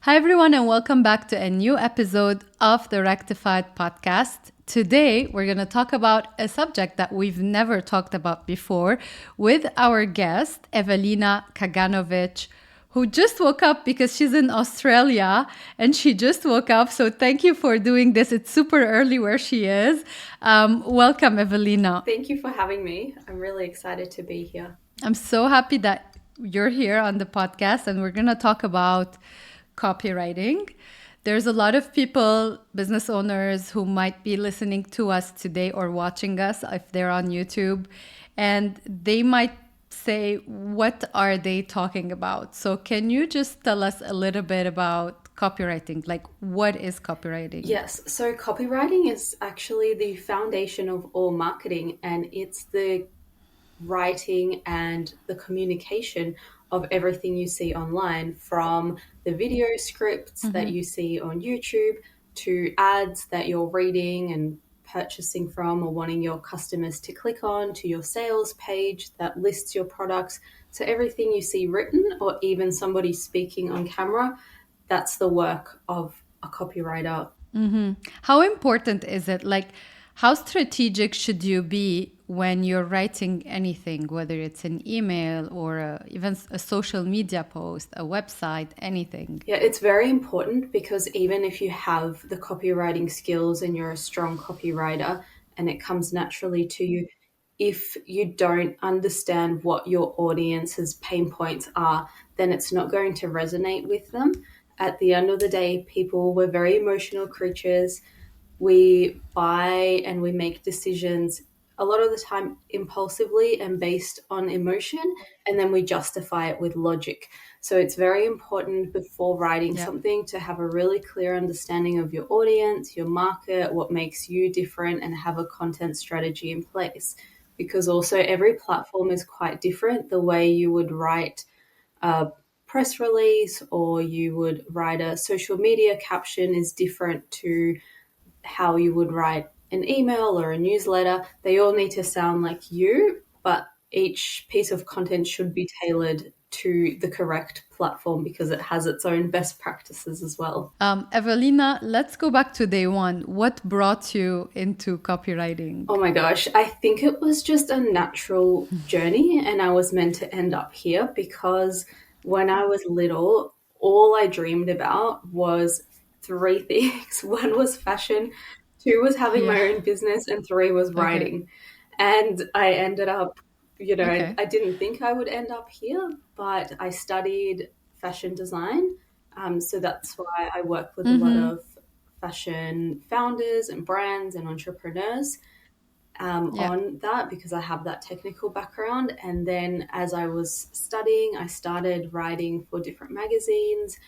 Hi, everyone, and welcome back to a new episode of the Rectified Podcast. Today, we're going to talk about a subject that we've never talked about before with our guest, Evelina Kaganovich, who just woke up because she's in Australia and she just woke up. So, thank you for doing this. It's super early where she is. Welcome, Evelina. Thank you for having me. I'm really excited to be here. I'm so happy that you're here on the podcast, and we're going to talk about copywriting. There's a lot of people, business owners, who might be listening to us today or watching us if they're on YouTube, and they might say, what are they talking about? So can you just tell us a little bit about copywriting? Like, what is copywriting? Yes, so copywriting is actually the foundation of all marketing, and it's the writing and the communication of everything you see online, from the video scripts that you see on YouTube to ads that you're reading and purchasing from or wanting your customers to click on, to your sales page that lists your products. So everything you see written or even somebody speaking on camera, that's the work of a copywriter. How important is it? Like, how strategic should you be when you're writing anything, whether it's an email or even a social media post, a website, anything? Yeah, it's very important because even if you have the copywriting skills and you're a strong copywriter and it comes naturally to you, if you don't understand what your audience's pain points are, then it's not going to resonate with them. At the end of the day, we're very emotional creatures. We buy and we make decisions a lot of the time impulsively and based on emotion, and then we justify it with logic. So it's very important before writing something to have a really clear understanding of your audience, your market, what makes you different, and have a content strategy in place. Because also every platform is quite different. The way you would write a press release or you would write a social media caption is different to how you would write an email or a newsletter. They all need to sound like you, but each piece of content should be tailored to the correct platform because it has its own best practices as well. Evelina, let's go back to day one. What brought you into copywriting? Oh my gosh, I think it was just a natural journey, and I was meant to end up here because when I was little, all I dreamed about was three things. One was fashion, two was having my own business, and three was writing. And I ended up, I didn't think I would end up here, but I studied fashion design. So that's why I work with a lot of fashion founders and brands and entrepreneurs on that, because I have that technical background. And then as I was studying, I started writing for different magazines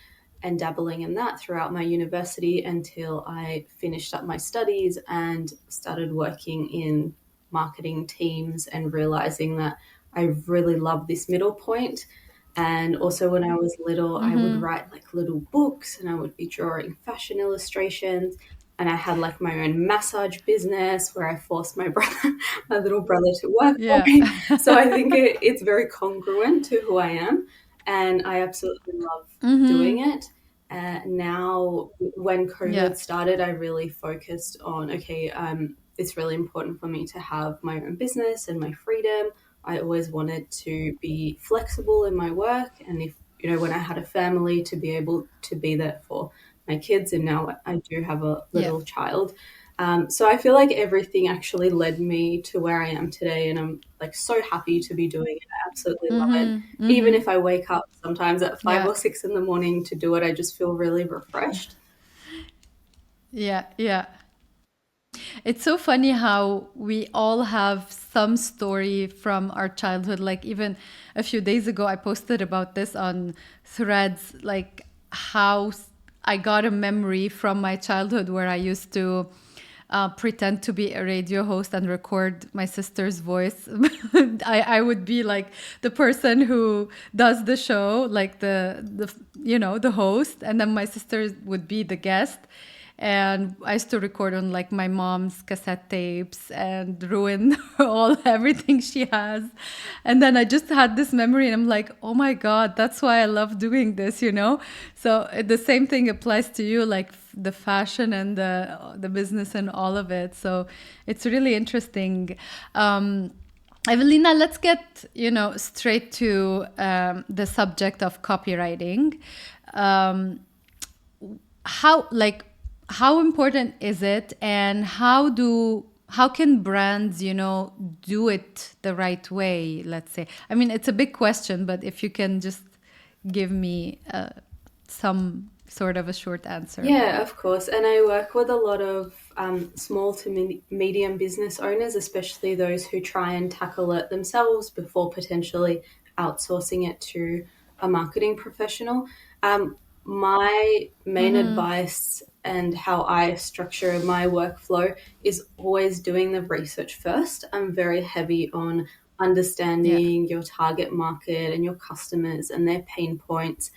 and dabbling in that throughout my university until I finished up my studies and started working in marketing teams and realizing that I really love this middle point. And also when I was little, I would write like little books and I would be drawing fashion illustrations. And I had like my own massage business where I forced my little brother to work for me. So I think it's very congruent to who I am. And I absolutely love doing it. Now, when COVID started, I really focused on, it's really important for me to have my own business and my freedom. I always wanted to be flexible in my work. And if, when I had a family, to be able to be there for my kids. And now I do have a little child. So I feel like everything actually led me to where I am today, and I'm like so happy to be doing it. I absolutely love it. Even if I wake up sometimes at 5 or 6 in the morning to do it, I just feel really refreshed. Yeah. It's so funny how we all have some story from our childhood. Like even a few days ago, I posted about this on Threads, like how I got a memory from my childhood where I used to pretend to be a radio host and record my sister's voice. I would be like the person who does the show, like the host, and then my sister would be the guest. And I used to record on like my mom's cassette tapes and ruin everything she has. And then I just had this memory and I'm like, oh my God, that's why I love doing this, you know? So the same thing applies to you, like the fashion and the business and all of it. So it's really interesting. Evelina, let's get straight to the subject of copywriting. Um, how like how important is it, and how can brands do it the right way? Let's say, I mean, it's a big question, but if you can just give me some sort of a short answer. Yeah, of course. And I work with a lot of small to medium business owners, especially those who try and tackle it themselves before potentially outsourcing it to a marketing professional. My main advice and how I structure my workflow is always doing the research first. I'm very heavy on Yeah. understanding your target market and your customers and their pain points.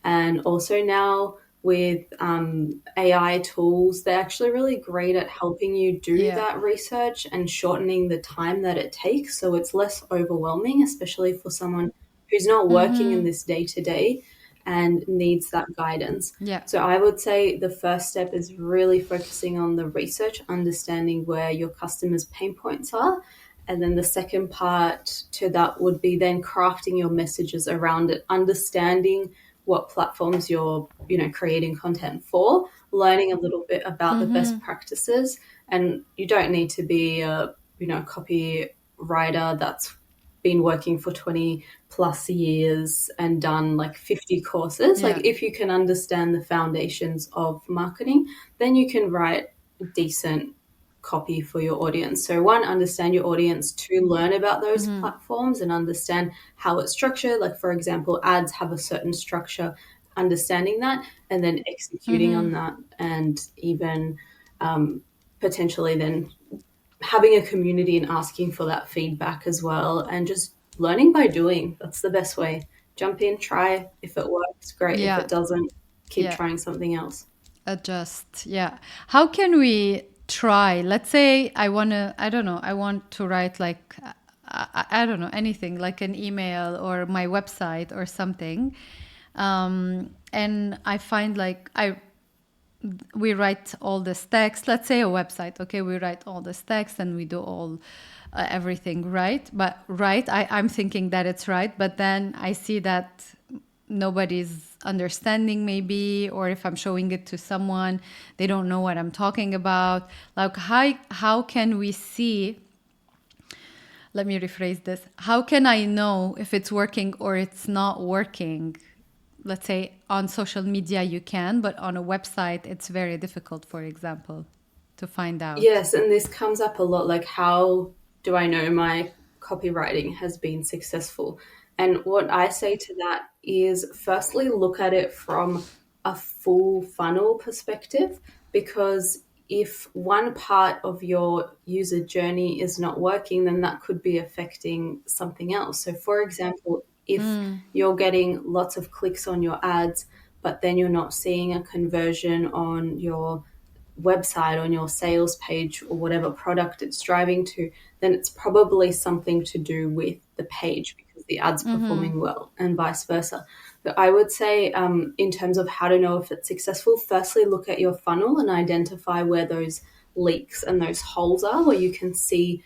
And also now with AI tools, they're actually really great at helping you do Yeah. that research and shortening the time that it takes. So it's less overwhelming, especially for someone who's not working in this day to day and needs that guidance. Yeah. So I would say the first step is really focusing on the research, understanding where your customers' pain points are. And then the second part to that would be then crafting your messages around it, understanding what platforms you're creating content for, learning a little bit about the best practices. And you don't need to be a copywriter that's been working for 20 plus years and done like 50 courses. Like Yeah. if you can understand the foundations of marketing, then you can write decent copy for your audience. So one, understand your audience, to learn about those platforms and understand how it's structured. Like for example, ads have a certain structure, understanding that and then executing on that, and even potentially then having a community and asking for that feedback as well, and just learning by doing. That's the best way. Jump in, try. If it works, great. If Yeah. it doesn't, keep Yeah. trying something else. Adjust. Yeah. How can we try? Let's say I don't know, I want to write like, I don't know, anything like an email or my website or something. And I find like we write all this text, let's say a website. Okay. We write all this text and we do all everything right. But right, I'm thinking that it's right. But then I see that nobody's understanding maybe, or if I'm showing it to someone, they don't know what I'm talking about. Like how can we see, let me rephrase this, how can I know if it's working or it's not working? Let's say on social media you can, but on a website it's very difficult, for example, to find out. Yes, and this comes up a lot, like how do I know my copywriting has been successful? And what I say to that is firstly look at it from a full funnel perspective, because if one part of your user journey is not working, then that could be affecting something else. So for example, if you're getting lots of clicks on your ads, but then you're not seeing a conversion on your website, on your sales page, or whatever product it's driving to, then it's probably something to do with the page because the ad's performing well, and vice versa. But I would say, in terms of how to know if it's successful, firstly look at your funnel and identify where those leaks and those holes are, where you can see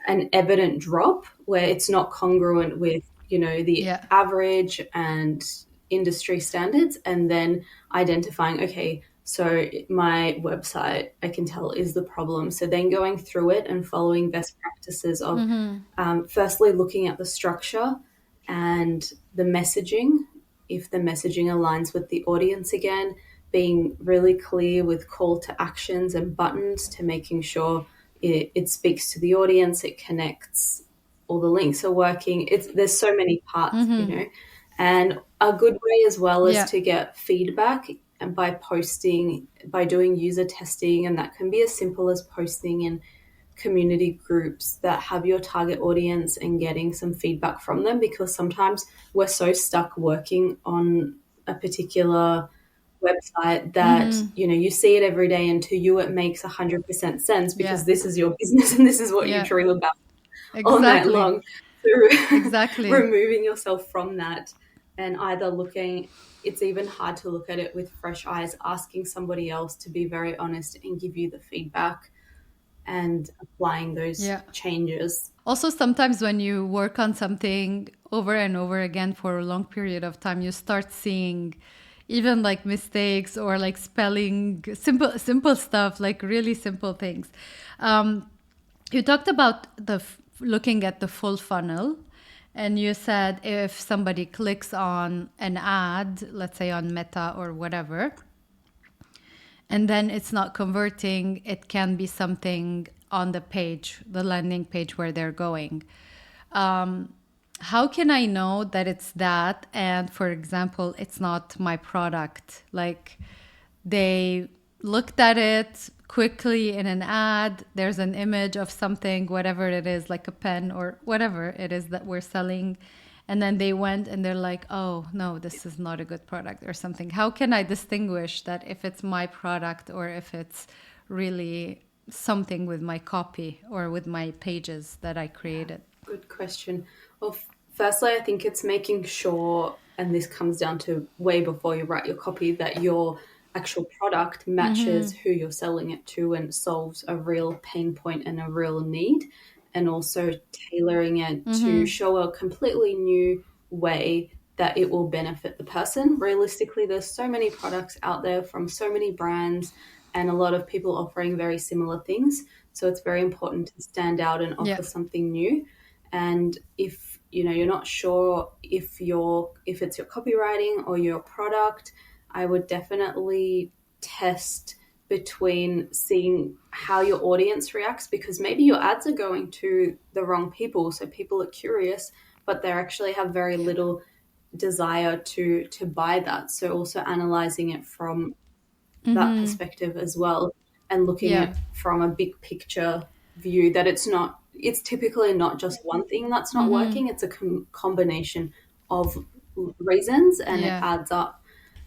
an evident drop where it's not congruent with the Yeah. average and industry standards, and then identifying, okay, so my website, I can tell, is the problem. So then going through it and following best practices of firstly looking at the structure and the messaging, if the messaging aligns with the audience, again being really clear with call to actions and buttons to making sure it speaks to the audience, it connects, all the links are working. There's so many parts, and a good way as well is Yeah. to get feedback, and by doing user testing, and that can be as simple as posting in community groups that have your target audience and getting some feedback from them, because sometimes we're so stuck working on a particular website that, you see it every day, and to you it makes 100% sense because Yeah. this is your business and this is what you Yeah. dream about all night Exactly. long. So Exactly. removing yourself from that and either looking, it's even hard to look at it with fresh eyes, asking somebody else to be very honest and give you the feedback and applying those Yeah. changes. Also, sometimes when you work on something over and over again for a long period of time, you start seeing even like mistakes or like spelling, simple stuff, like really simple things. Um, you talked about looking at the full funnel, and you said if somebody clicks on an ad, let's say on Meta or whatever, and then it's not converting, it can be something on the page, the landing page where they're going. Um, how can I know that it's that? And for example, it's not my product. Like they looked at it quickly in an ad, there's an image of something, whatever it is, like a pen or whatever it is that we're selling. And then they went and they're like, oh, no, this is not a good product or something. How can I distinguish that if it's my product or if it's really something with my copy or with my pages that I created? Good question. Well, firstly, I think it's making sure, and this comes down to way before you write your copy, that your actual product matches who you're selling it to and solves a real pain point and a real need, and also tailoring it to show a completely new way that it will benefit the person. Realistically, there's so many products out there from so many brands and a lot of people offering very similar things. So it's very important to stand out and Yeah. offer something new. And if you're not sure if it's your copywriting or your product, I would definitely test between seeing how your audience reacts, because maybe your ads are going to the wrong people, so people are curious but they actually have very little desire to buy that. So also analyzing it from that perspective as well, and looking Yeah. at from a big picture view, that it's typically not just one thing that's not working, it's a combination of reasons, and it Yeah. adds up.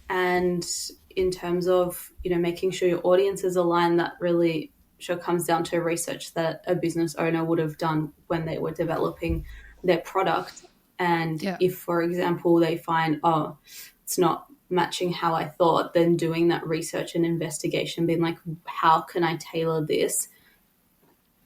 And in terms of making sure your audience is aligned, that really sure comes down to research that a business owner would have done when they were developing their product. And Yeah. if, for example, they find, oh, it's not matching how I thought, then doing that research and investigation, being like, how can I tailor this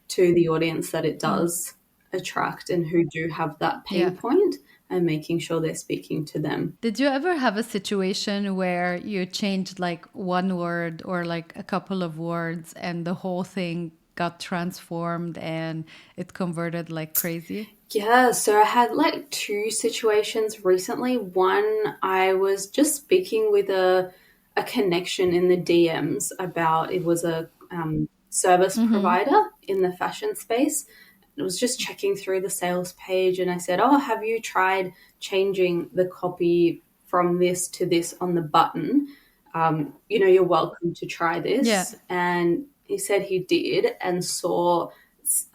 to the audience that it does attract and who do have that Yeah. pain point, and making sure they're speaking to them. Did you ever have a situation where you changed like one word or like a couple of words and the whole thing got transformed and it converted like crazy? Yeah, so I had like two situations recently. One, I was just speaking with a connection in the DMs about, it was a service provider in the fashion space. I was just checking through the sales page and I said, oh, have you tried changing the copy from this to this on the button? You're welcome to try Yeah. this. And he said he did and saw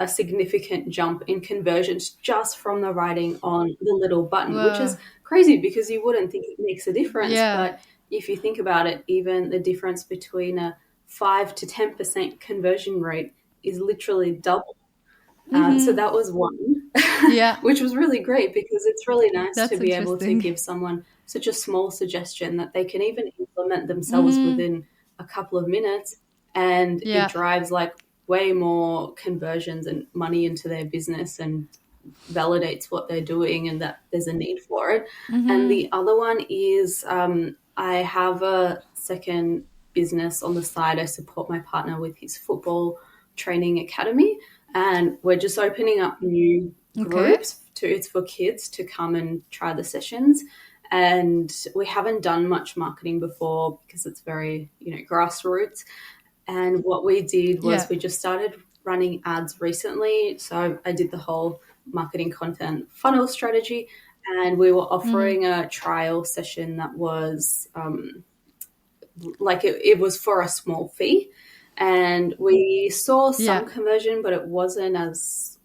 a significant jump in conversions just from the writing on the little button, which is Well, crazy because you wouldn't think it makes a difference. yeah. But if you think about it, even the difference between a 5 to 10% conversion rate is literally double. So that was one, Yeah. which was really great because it's really nice to That's be able to interesting. give someone such a small suggestion that they can even implement themselves within a couple of minutes, and it Yeah. drives like way more conversions and money into their business and validates what they're doing and that there's a need for it. And the other one is, I have a second business on the side. I support my partner with his football training academy, and we're just opening up new Okay. groups it's for kids to come and try the sessions. And we haven't done much marketing before because it's very grassroots. And what we did was Yeah. we just started running ads recently. So I did the whole marketing content funnel strategy, and we were offering a trial session that was like it was for a small fee, and we saw Yeah. some conversion, but it wasn't as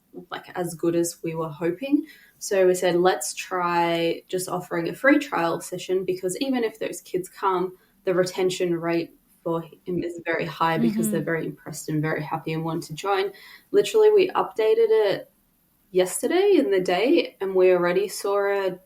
good as we were hoping. So we said, let's try just offering a free trial session, because even if those kids come, the retention rate for him is very high because they're very impressed and very happy and want to join. Literally, we updated it yesterday in the day, and we already saw a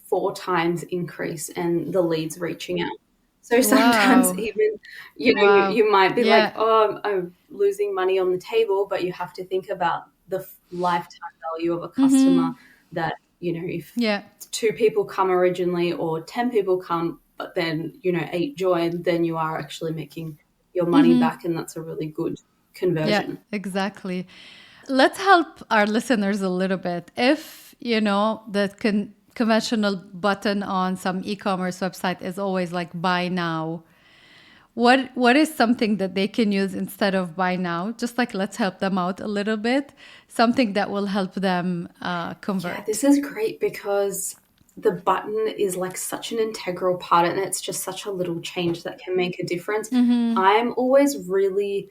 4 times increase in the leads reaching out. So sometimes Wow. even, you know, Wow. you might be like, Yeah. oh, I'm losing money on the table, but you have to think about the lifetime value of a customer that, you know, if Yeah. 2 people come originally or 10 people come, but then, you know, 8 join, then you are actually making your money back. And that's a really good Yeah, conversion. exactly. Let's help our listeners a little bit. If, the conventional button on some e-commerce website is always like buy now, what is something that they can use instead of buy now? Just like let's help them out a little bit. Something that will help them Yeah, convert. this is great because the button is like such an integral part and it's just such a little change that can make a difference. I'm always really,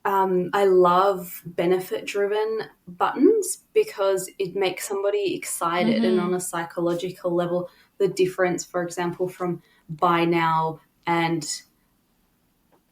I love benefit driven buttons because it makes somebody excited. And on a psychological level, the difference, for example, from buy now and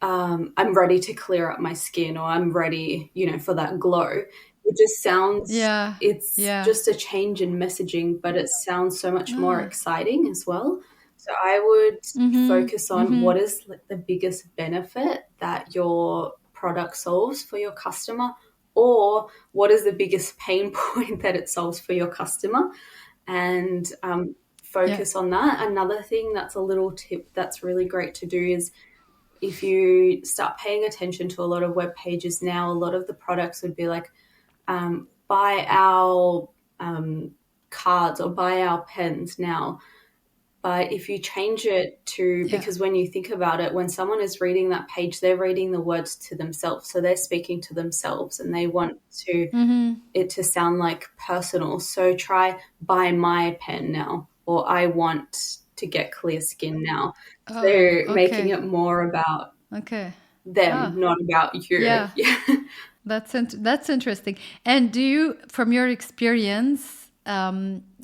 I'm ready to clear up my skin or I'm ready, you know, for that glow. It just sounds, Yeah. it's Yeah. just a change in messaging, but it sounds so much more exciting as well. So I would focus on what is like the biggest benefit that your product solves for your customer, or what is the biggest pain point that it solves for your customer, and Yeah. focus on that. Another thing that's a little tip that's really great to do is if you start paying attention to a lot of web pages now, a lot of the products would be like, buy our cards or buy our pens now. But if you change it to, Yeah. because when you think about it, when someone is reading that page, they're reading the words to themselves. So they're speaking to themselves and they want to it to sound like personal. So try buy my pen now, or I want to get clear skin now. Oh, So making okay. it more about Okay. them, Ah, not about you. yeah. Yeah. That's interesting. And do you, from your experience,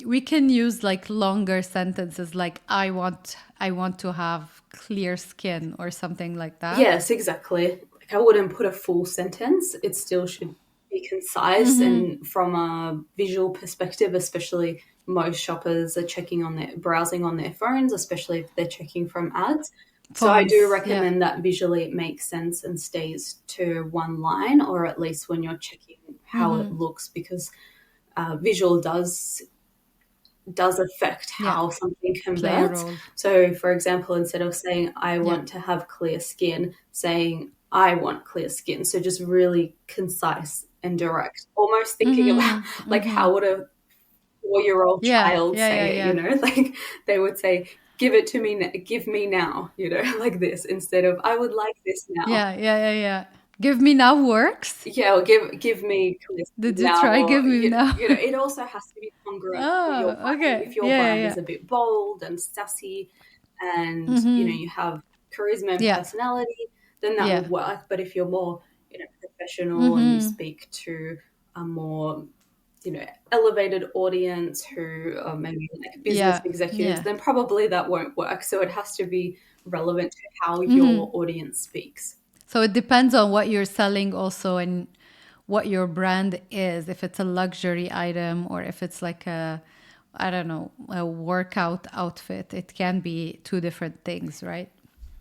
we can use like longer sentences, like I want to have clear skin or something like that. Yes, exactly. Like I wouldn't put a full sentence. It still should be concise. And from a visual perspective, especially most shoppers are checking on their browsing on their phones, especially if they're checking from ads. So I do Phones. Yeah. recommend that visually it makes sense and stays to one line, or at least when you're checking how it looks, because visual does affect Yeah. how something Play a converts. role. So, for example, instead of saying, I Yeah. want to have clear skin, saying, I want clear skin. So, just really concise and direct, almost thinking about like how would a 4-year-old Yeah. child Yeah. Yeah. say it, you Yeah. know, like they would say, give it to me, give me now, you know, like this, instead of, I would like this now. Yeah. Yeah. Yeah. Yeah. Give me now works. Yeah, or give me clear Did you now, try give or me now? it also has to be congruent to your Oh, brand. okay. If your Yeah. brand is Yeah. a bit bold and sassy, and you have charisma and Yeah. personality, then that Yeah. would work. But if you're more professional and you speak to a more elevated audience who are maybe like business Yeah. executives, Yeah. then probably that won't work. So it has to be relevant to how your audience speaks. So it depends on what you're selling also and what your brand is. If it's a luxury item or if it's like I don't know, a workout outfit, it can be two different things, right?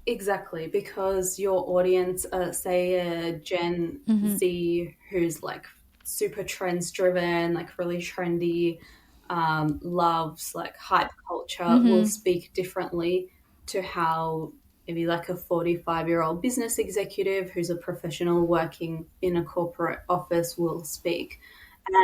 Exactly, because your audience, say a Gen Z who's like super trends driven, like really trendy, loves like hype culture, will speak differently to how maybe like a 45-year-old business executive who's a professional working in a corporate office will speak.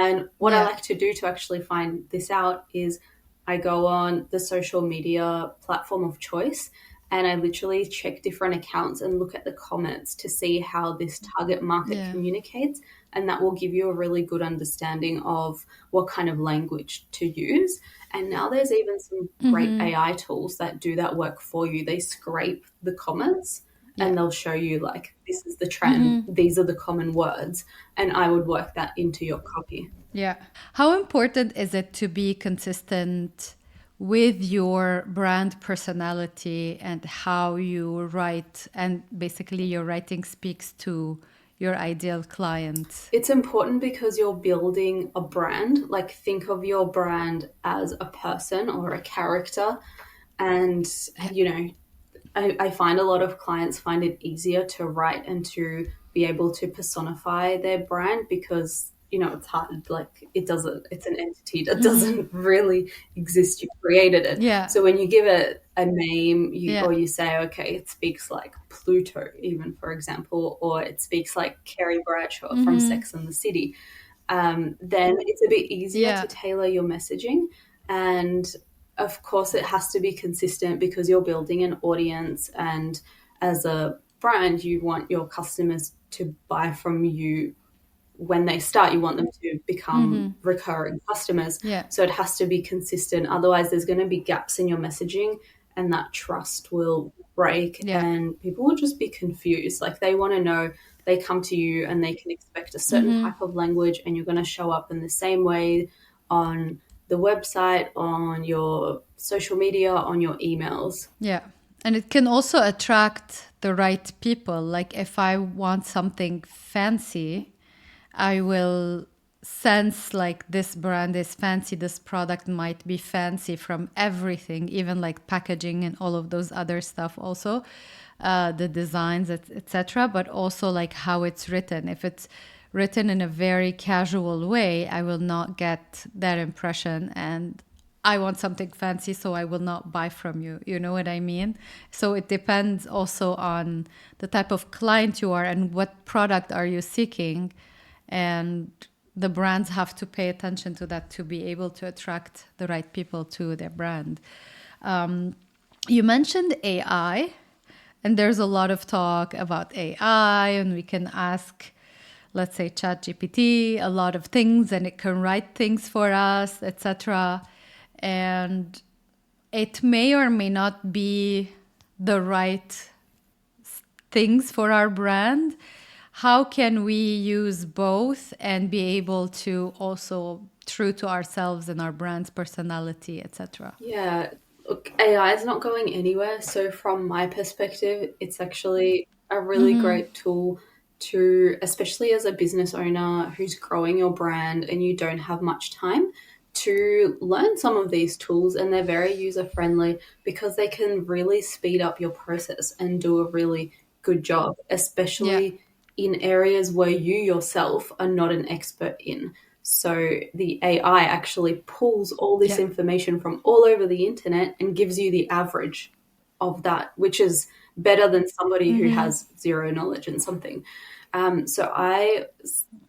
And what I Yeah. like to do to actually find this out is I go on the social media platform of choice and I literally check different accounts and look at the comments to see how this target market Yeah. communicates. And that will give you a really good understanding of what kind of language to use. And now there's even some great AI tools that do that work for you. They scrape the comments Yeah. and they'll show you like, this is the trend, these are the common words. And I would work that into your copy. Yeah. How important is it to be consistent with your brand personality and how you write, and basically your writing speaks to your ideal client. It's important because you're building a brand. Like, think of your brand as a person or a character. And, Yeah. you know, I find a lot of clients find it easier to write and to be able to personify their brand because, you know, it's hard. Like, it doesn't, it's an entity that doesn't really exist. You created it. Yeah. So when you give it a name, Yeah. or you say, okay, it speaks like Pluto, even for example, or it speaks like Carrie Bradshaw from Sex and the City, then it's a bit easier to Yeah. tailor your messaging. And of course, it has to be consistent because you're building an audience. And as a brand, you want your customers to buy from you when they start. You want them to become recurring customers. Yeah. So it has to be consistent. Otherwise, there's going to be gaps in your messaging and that trust will break Yeah. and people will just be confused. Like, they want to know, they come to you and they can expect a certain type of language and you're going to show up in the same way on the website, on your social media, on your emails. Yeah. And it can also attract the right people. Like if I want something fancy, I will sense like this brand is fancy, this product might be fancy from everything, even like packaging and all of those other stuff also, the designs, etc. But also like how it's written. If it's written in a very casual way, I will not get that impression, and I want something fancy, so I will not buy from you. You know what I mean? So it depends also on the type of client you are and what product are you seeking. And the brands have to pay attention to that to be able to attract the right people to their brand. You mentioned AI, and there's a lot of talk about AI, and we can ask, let's say, ChatGPT a lot of things, and it can write things for us, etc. And it may or may not be the right things for our brand. How can we use both and be able to also true to ourselves and our brand's personality, etc.? Yeah, look, AI is not going anywhere. So from my perspective, it's actually a really great tool to, especially as a business owner who's growing your brand and you don't have much time, to learn some of these tools. And they're very user friendly because they can really speed up your process and do a really good job, Yeah. especially in areas where you yourself are not an expert in. So the AI actually pulls all this Yeah. information from all over the internet and gives you the average of that, which is better than somebody who has zero knowledge in something. So I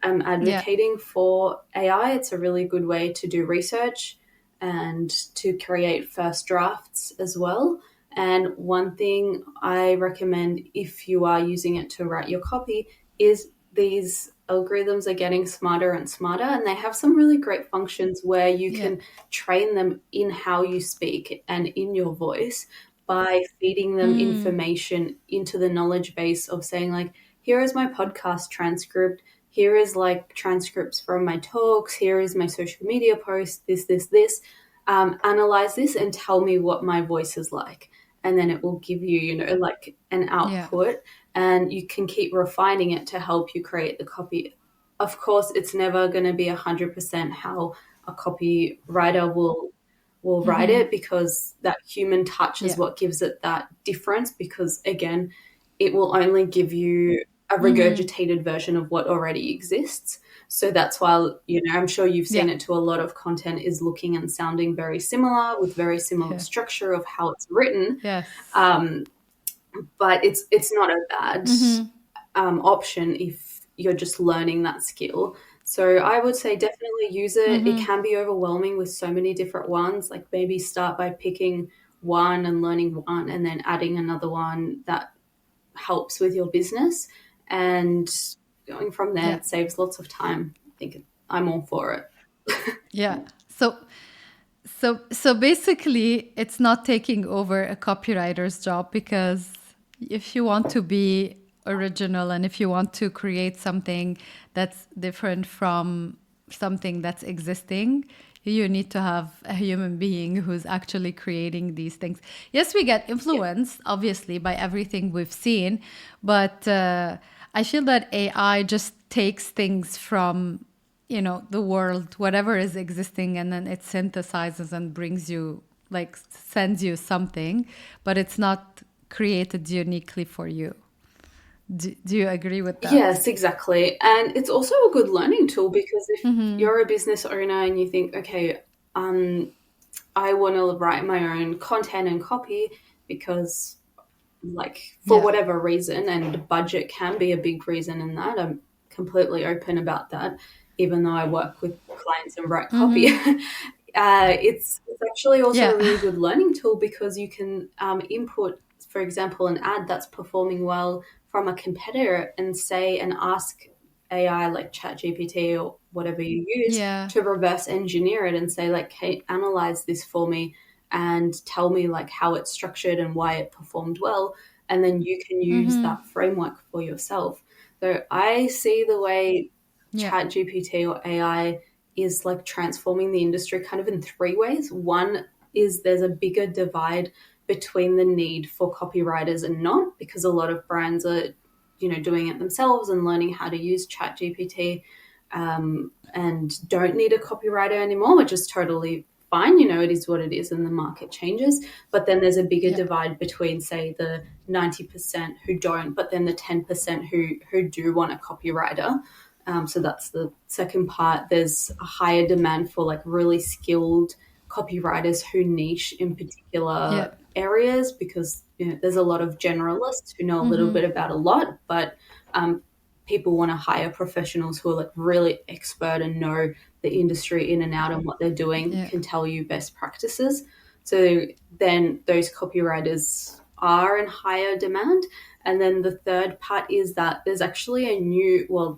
am Yeah. advocating for AI. It's a really good way to do research and to create first drafts as well. And one thing I recommend if you are using it to write your copy is these algorithms are getting smarter and smarter, and they have some really great functions where you Yeah. can train them in how you speak and in your voice by feeding them information into the knowledge base of saying, like, here is my podcast transcript, here is like transcripts from my talks, here is my social media post, this. Analyze this and tell me what my voice is like. And then it will give you, you know, like an Yeah. output, and you can keep refining it to help you create the copy. Of course, it's never going to be 100% how a copywriter will write it, because that human touch is Yeah. what gives it that difference. Because again, it will only give you a regurgitated version of what already exists. So that's why, you know, I'm sure you've seen Yeah. it too. A lot of content is looking and sounding very similar with very similar Yeah. structure of how it's written. Yes. But it's not a bad option if you're just learning that skill. So I would say definitely use it. It can be overwhelming with so many different ones. Like, maybe start by picking one and learning one and then adding another one that helps with your business, and going from there. Yeah. It saves lots of time. I think I'm all for it. Yeah. So basically, it's not taking over a copywriter's job, because if you want to be original and if you want to create something that's different from something that's existing, You need to have a human being who's actually creating these things. Yes, we get Yeah. influenced, obviously, by everything we've seen, but I feel that AI just takes things from, the world, whatever is existing, and then it synthesizes and brings you, like, sends you something, but it's not created uniquely for you. Do you agree with that? Yes, exactly. And it's also a good learning tool because if you're a business owner and you think, okay, um, I want to write my own content and copy because, like, for Yeah. whatever reason, and budget can be a big reason in that. I'm completely open about that, even though I work with clients and write copy. It's actually also a Yeah. really good learning tool because you can input, for example, an ad that's performing well from a competitor and say and ask AI like ChatGPT or whatever you use Yeah. to reverse engineer it and say like, hey, analyze this for me and tell me like how it's structured and why it performed well, and then you can use that framework for yourself. So I see the way Yeah. ChatGPT or AI is like transforming the industry kind of in three ways. One is there's a bigger divide between the need for copywriters and not, because a lot of brands are, doing it themselves and learning how to use ChatGPT, and don't need a copywriter anymore, which is totally fine. It is what it is and the market changes. But then there's a bigger Yeah. divide between, say, the 90% who don't, but then the 10% who do want a copywriter. So that's the second part. There's a higher demand for like really skilled copywriters who niche in Yeah. particular areas because there's a lot of generalists who know a little bit about a lot, but people want to hire professionals who are like really expert and know the industry in and out and what they're doing, Yeah. can tell you best practices. So then those copywriters are in higher demand. And then the third part is that there's actually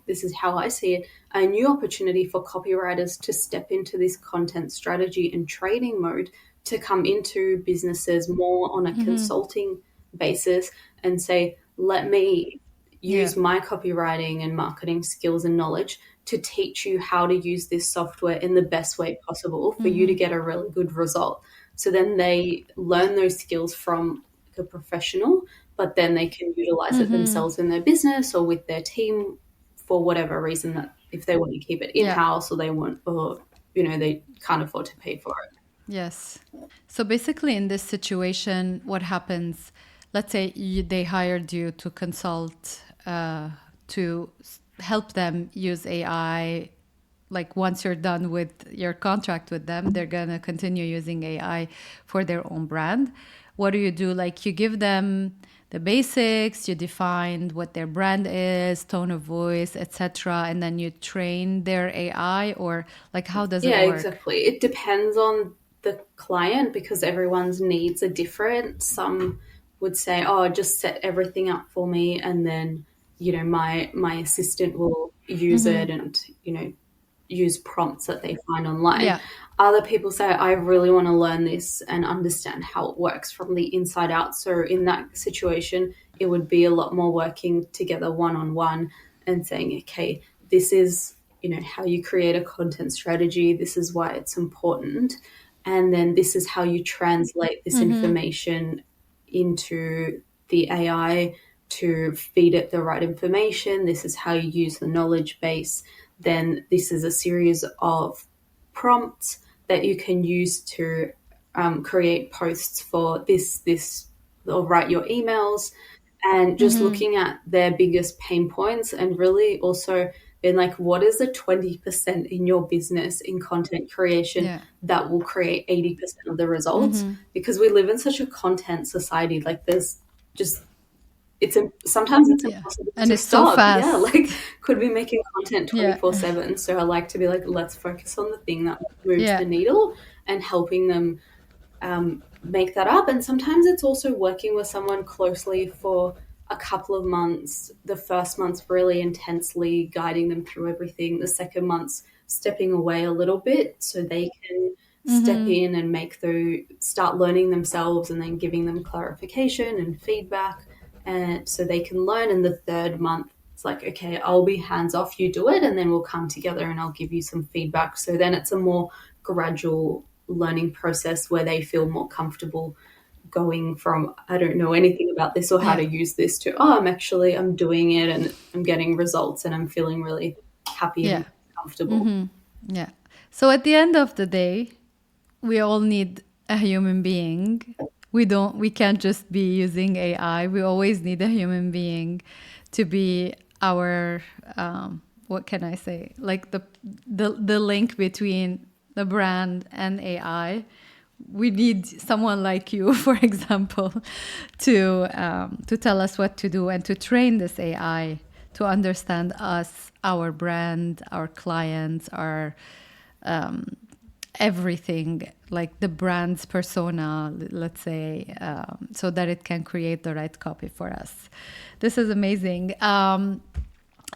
this is how I see it, a new opportunity for copywriters to step into this content strategy and trading mode, to come into businesses more on a consulting basis and say, let me Yeah. use my copywriting and marketing skills and knowledge to teach you how to use this software in the best way possible for you to get a really good result. So then they Yeah. learn those skills from a professional, but then they can utilize it themselves in their business or with their team for whatever reason, that if they want to keep it Yeah. in-house or they want, or, they can't afford to pay for it. Yes. So basically, in this situation, what happens? Let's say they hired you to consult, to help them use AI. Like, once you're done with your contract with them, they're gonna continue using AI for their own brand. What do you do? Like, you give them the basics, you define what their brand is, tone of voice, etc., and then you train their AI, or like, how does it Yeah, work? exactly. It depends on the client because everyone's needs are different. Some would say, "Oh, just set everything up for me, and then my assistant will use it and use prompts that they find online." Yeah. Other people say, "I really want to learn this and understand how it works from the inside out." So in that situation, it would be a lot more working together one on one and saying, "Okay, this is how you create a content strategy. This is why it's important, and then this is how you translate this information into the AI to feed it the right information. This is how you use the knowledge base. Then this is a series of prompts that you can use to create posts for this, or write your emails." And just looking at their biggest pain points and really also being like, what is the 20% in your business in content creation Yeah. that will create 80% of the results? Because we live in such a content society. Like there's just, sometimes it's Yeah. impossible And to it's so stop. Yeah, fast. like could be making content Yeah. 24/7. So I like to be like, let's focus on the thing that moves Yeah. the needle and helping them make that up. And sometimes it's also working with someone closely for a couple of months. The first month's really intensely guiding them through everything. The second month's stepping away a little bit so they can step in and start learning themselves, and then giving them clarification and feedback, and so they can learn. And the third month, it's like, okay, I'll be hands off, you do it, and then we'll come together and I'll give you some feedback. So then it's a more gradual learning process where they feel more comfortable going from, I don't know anything about this or how Yeah. to use this, to, I'm doing it and I'm getting results and I'm feeling really happy Yeah. and comfortable. Yeah. So at the end of the day, we all need a human being. We can't just be using AI. We always need a human being to be our what can I say? Like the link between the brand and AI. We need someone like you, for example, to tell us what to do and to train this AI to understand us, our brand, our clients, our everything, like the brand's persona, let's say, so that it can create the right copy for us. This is amazing.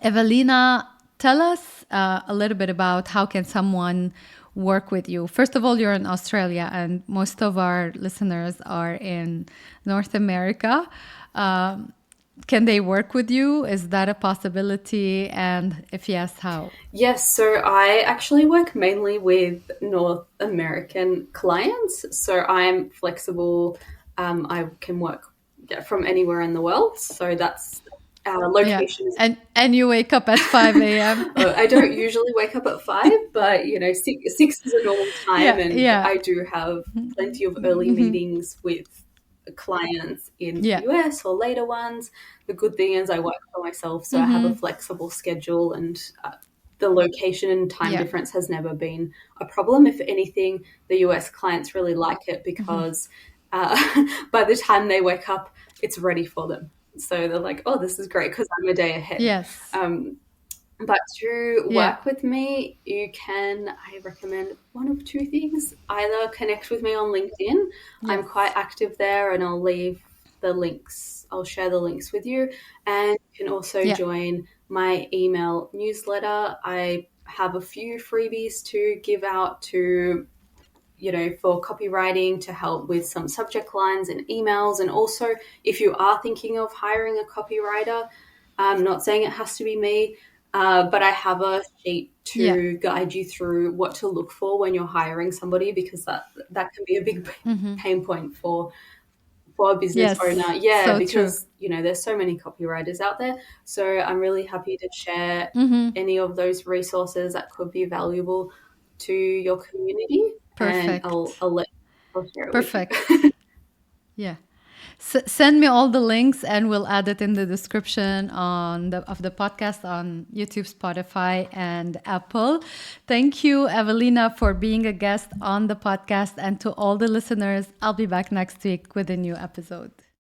Evelina, tell us a little bit about how can someone work with you. First of all, you're in Australia, and most of our listeners are in North America. Um, can they work with you? Is that a possibility? And if yes, how? Yes, so I actually work mainly with North American clients. So I'm flexible. I can work from anywhere in the world. So that's Yeah. location is. And you wake up at 5 a.m. I don't usually wake up at 5, but six is a normal time, Yeah, and yeah, I do have plenty of early meetings with clients in the yeah. US or later ones. The good thing is I work for myself, so I have a flexible schedule, and the location and time Yeah. difference has never been a problem. If anything, the US clients really like it because uh, by the time they wake up, it's ready for them. So they're like, oh, this is great because I'm a day ahead. Yes. Um, but to Yeah. work with me, I recommend one of two things. Either connect with me on LinkedIn. I'm quite Yes. active there and I'll leave the links, I'll share the links with you. And you can also Yeah. join my email newsletter. I have a few freebies to give out to, for copywriting, to help with some subject lines and emails. And also, if you are thinking of hiring a copywriter, I'm not saying it has to be me, but I have a sheet Yeah. to guide you through what to look for when you're hiring somebody, because that can be a big pain point for a business owner. Yes. Yeah, So true. because there's so many copywriters out there. So I'm really happy to share any of those resources that could be valuable to your community, and Perfect. I'll share it with Perfect. you. Yeah. Send me all the links and we'll add it in the description of the podcast on YouTube, Spotify, and Apple. Thank you, Evelina, for being a guest on the podcast, and to all the listeners, I'll be back next week with a new episode.